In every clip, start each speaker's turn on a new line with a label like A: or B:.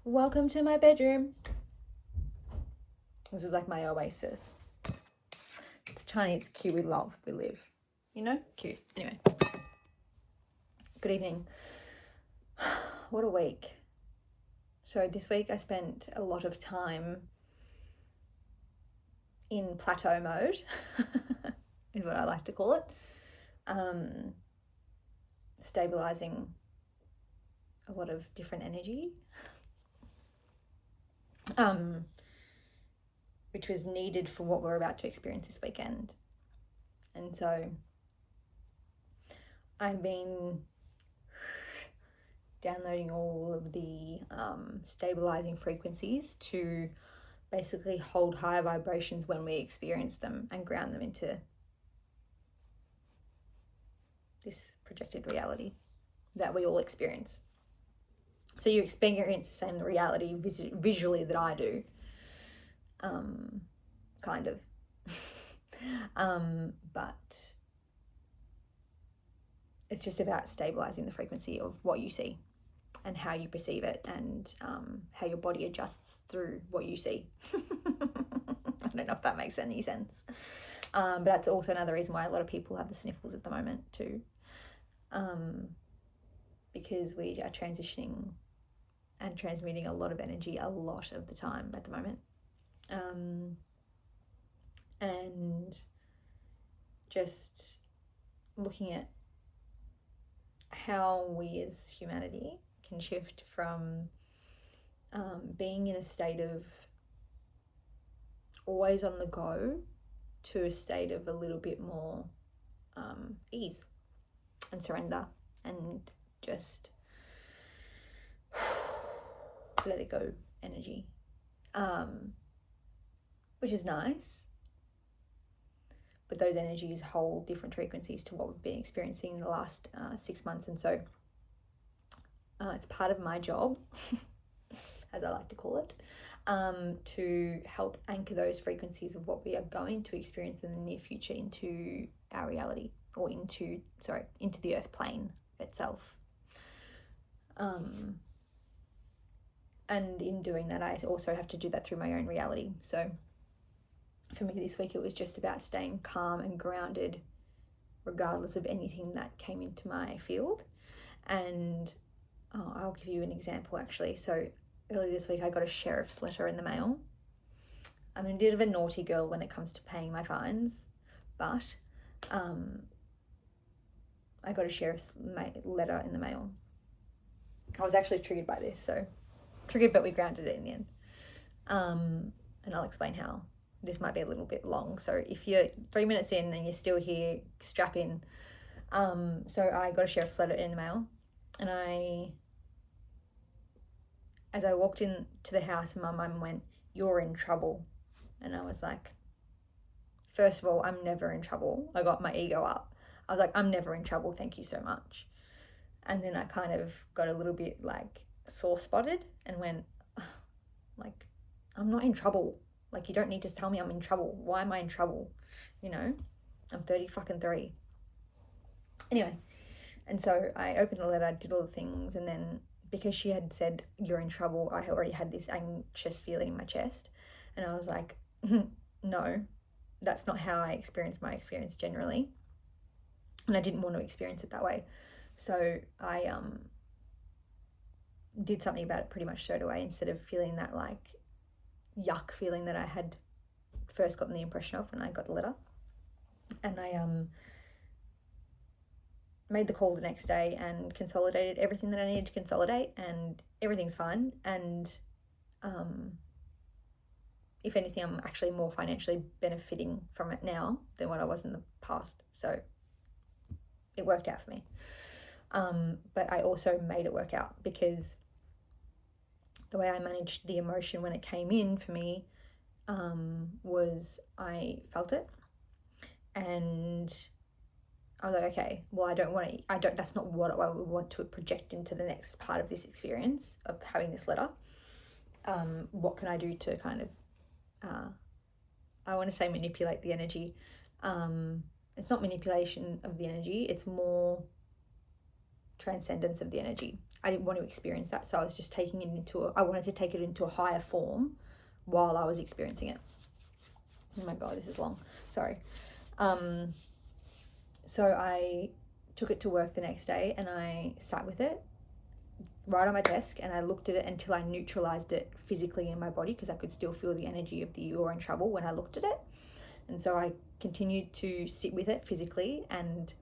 A: Welcome to my bedroom. This is like my oasis. It's tiny, it's cute, we love, we live. You know? Cute. Anyway. Good evening. What a week. So this week I spent a lot of time in plateau mode, is what I like to call it. Stabilizing a lot of different energy. Which was needed for what we're about to experience this weekend. And so I've been downloading all of the stabilizing frequencies to basically hold higher vibrations when we experience them and ground them into this projected reality that we all experience. So you experience the same reality visually that I do, kind of. But it's just about stabilizing the frequency of what you see and how you perceive it, and how your body adjusts through what you see. I don't know if that makes any sense. But that's also another reason why a lot of people have the sniffles at the moment too. Because we are transitioning and transmitting a lot of energy a lot of the time at the moment. And just looking at how we as humanity can shift from being in a state of always on the go to a state of a little bit more ease and surrender and just let it go energy, which is nice. But those energies hold different frequencies to what we've been experiencing in the last 6 months. And so it's part of my job, as I like to call it, to help anchor those frequencies of what we are going to experience in the near future into our reality, or into the earth plane itself. And in doing that, I also have to do that through my own reality. So for me this week, it was just about staying calm and grounded regardless of anything that came into my field. And I'll give you an example actually. So earlier this week, I got a sheriff's letter in the mail. I'm a bit of a naughty girl when it comes to paying my fines, but I got a sheriff's letter in the mail. I was actually triggered by this, but we grounded it in the end. And I'll explain how. This might be a little bit long, so if you're 3 minutes in and you're still here, strap in. So I got a sheriff's letter in the mail, and as I walked into the house, my mum went, "You're in trouble." And I was like, first of all, I'm never in trouble. I got my ego up. I was like, I'm never in trouble, thank you so much. And then I kind of got a little bit like sore spotted and went, like, I'm not in trouble. Like, you don't need to tell me I'm in trouble. Why am I in trouble? You know, I'm 30 Anyway, and so I opened the letter, did all the things, and then because she had said, "You're in trouble," I already had this anxious feeling in my chest. And I was like, no, that's not how I experience my experience generally. And I didn't want to experience it that way. So I did something about it pretty much straight away, instead of feeling that like yuck feeling that I had first gotten the impression of when I got the letter. And I made the call the next day and consolidated everything that I needed to consolidate, and everything's fine. And if anything, I'm actually more financially benefiting from it now than what I was in the past. So it worked out for me. But I also made it work out, because the way I managed the emotion when it came in for me was I felt it, and I was like, okay, well, that's not what I would want to project into the next part of this experience of having this letter. What can I do to kind of, I want to say manipulate the energy. It's not manipulation of the energy, it's more transcendence of the energy. I didn't want to experience that, so I was just taking it into I wanted to take it into a higher form while I was experiencing it. Oh my god, this is long. Sorry. So I took it to work the next day and I sat with it right on my desk and I looked at it until I neutralized it physically in my body, because I could still feel the energy of the "you're in trouble" when I looked at it. And so I continued to sit with it physically and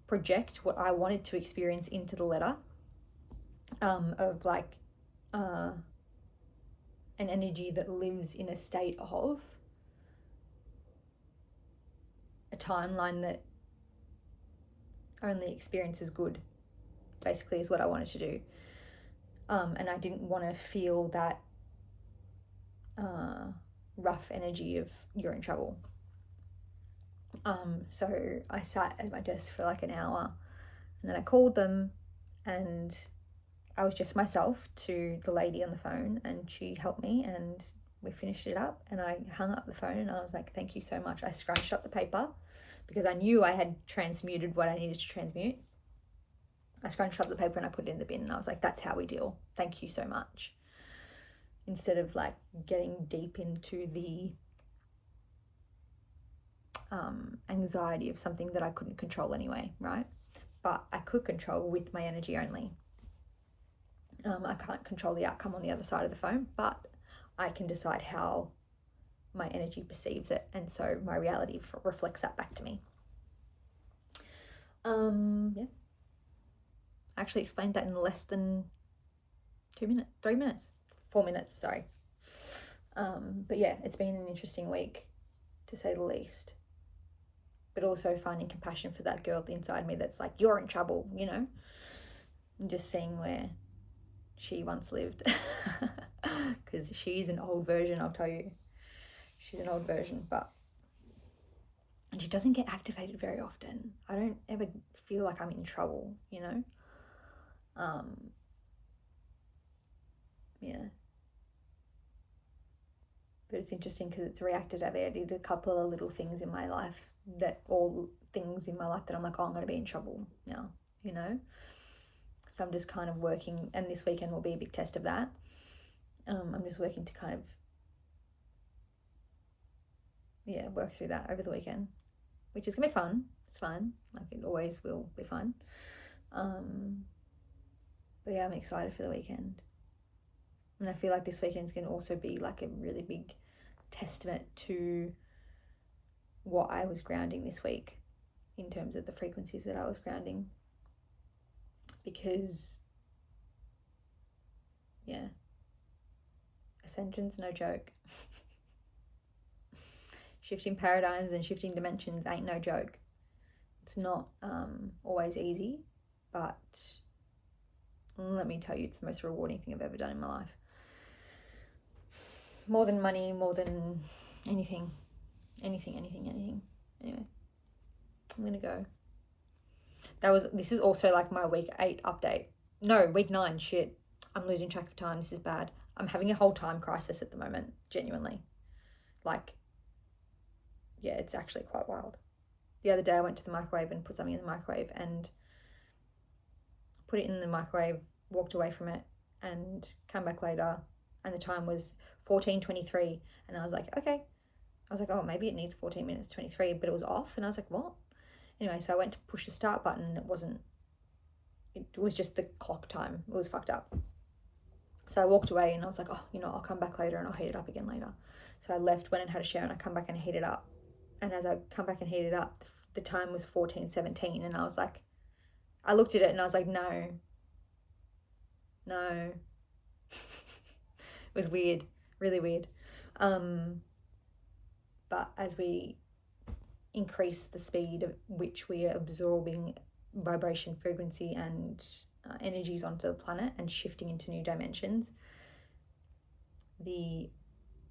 A: project what I wanted to experience into the letter, of like an energy that lives in a state of a timeline that only experiences good, basically, is what I wanted to do. And I didn't want to feel that rough energy of "you're in trouble." So I sat at my desk for like an hour and then I called them and I was just myself to the lady on the phone, and she helped me and we finished it up, and I hung up the phone and I was like, thank you so much. I scrunched up the paper because I knew I had transmuted what I needed to transmute. I scrunched up the paper and I put it in the bin and I was like, that's how we deal. Thank you so much. Instead of like getting deep into the anxiety of something that I couldn't control anyway, right? But I could control with my energy only. I can't control the outcome on the other side of the phone, but I can decide how my energy perceives it, and so my reality reflects that back to me. Yeah. I actually explained that in less than 4 minutes, sorry. But yeah, it's been an interesting week, to say the least. But also finding compassion for that girl inside me that's like, you're in trouble, you know? And just seeing where she once lived. Because she's an old version, I'll tell you. She's an old version, and she doesn't get activated very often. I don't ever feel like I'm in trouble, you know? Yeah. But it's interesting because it's reacted. I did a couple of little things in my life that I'm like, oh, I'm going to be in trouble now, you know? So I'm just kind of working, and this weekend will be a big test of that. I'm just working to kind of, work through that over the weekend, which is going to be fun. It's fun. Like it always will be fun. But yeah, I'm excited for the weekend. And I feel like this weekend's going to also be like a really big testament to what I was grounding this week in terms of the frequencies that I was grounding. Because, yeah, ascension's no joke. Shifting paradigms and shifting dimensions ain't no joke. It's not always easy, but let me tell you, it's the most rewarding thing I've ever done in my life. More than money, more than anything. Anyway, I'm gonna go. This is also like my week 8 update. No, week 9, shit. I'm losing track of time, this is bad. I'm having a whole time crisis at the moment, genuinely. Like, yeah, it's actually quite wild. The other day I went to the microwave and put something in the microwave and put it in the microwave, walked away from it and came back later, and the time was 14:23, and I was like, okay. I was like, oh, maybe it needs 14 minutes 23, but it was off, and I was like, what? Anyway, so I went to push the start button and it was just the clock time. It was fucked up. So I walked away and I was like, oh, I'll come back later and I'll heat it up again later. So I left, went and had a shower, and I come back and heat it up. And as I come back and heat it up, the time was 14:17, and I was like, I looked at it and I was like, no. It was weird, really weird. But as we increase the speed at which we are absorbing vibration, frequency, and energies onto the planet and shifting into new dimensions, the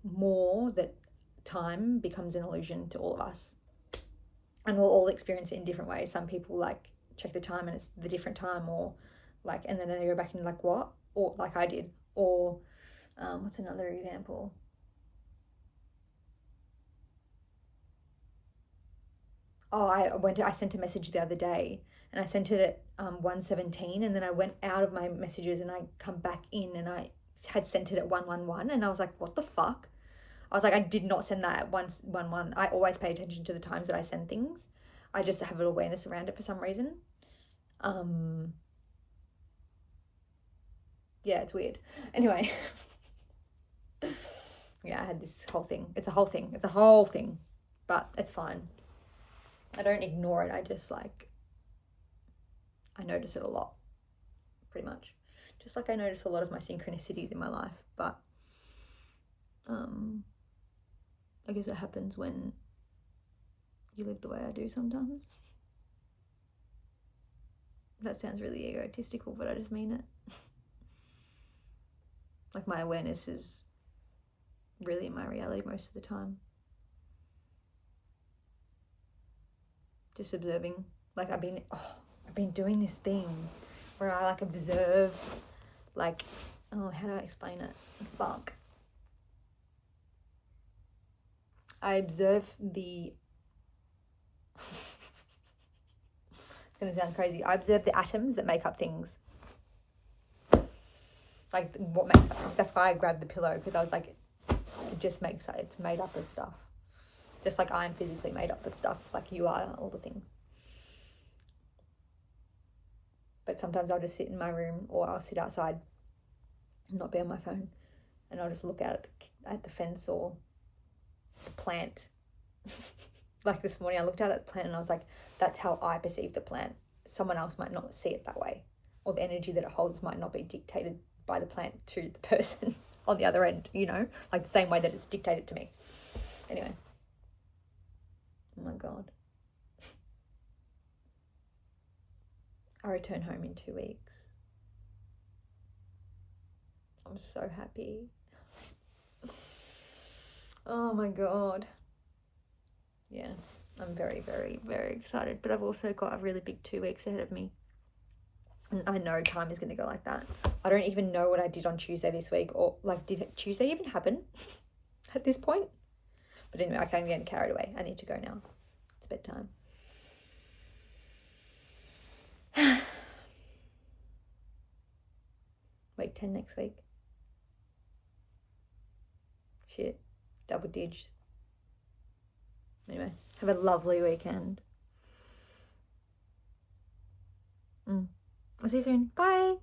A: more that time becomes an illusion to all of us. And we'll all experience it in different ways. Some people like check the time and it's the different time, or like, and then they go back and like, what? Or like I did. Or what's another example? Oh, I sent a message the other day and I sent it at 1:17, and then I went out of my messages and I come back in and I had sent it at 1:11, and I was like, what the fuck? I was like, I did not send that at 1:11. I always pay attention to the times that I send things. I just have an awareness around it for some reason. Yeah, it's weird. Anyway. Yeah, I had this whole thing. It's a whole thing. It's a whole thing. But it's fine. I don't ignore it. I just I notice it a lot. Pretty much. Just like I notice a lot of my synchronicities in my life. But I guess it happens when you live the way I do sometimes. That sounds really egotistical, but I just mean it. Like my awareness is really in my reality most of the time. Just observing. Like I've been doing this thing where I observe, how do I explain it? Fuck. I observe the it's gonna sound crazy. I observe the atoms that make up things. Like what makes up things. That's why I grabbed the pillow, because I was like, it's made up of stuff. Just like I'm physically made up of stuff, like you are, all the things. But sometimes I'll just sit in my room, or I'll sit outside and not be on my phone, and I'll just look out at the fence or the plant. Like this morning I looked out at the plant and I was like, that's how I perceive the plant. Someone else might not see it that way, or the energy that it holds might not be dictated by the plant to the person on the other end, like the same way that it's dictated to me. Anyway. Oh my God. I return home in 2 weeks. I'm so happy. Oh my God. Yeah, I'm very, very, very excited. But I've also got a really big 2 weeks ahead of me. And I know time is going to go like that. I don't even know what I did on Tuesday this week, or did Tuesday even happen at this point? But anyway, I can't get carried away. I need to go now. It's bedtime. Week 10 next week. Shit. Double digits. Anyway, have a lovely weekend. I'll see you soon. Bye.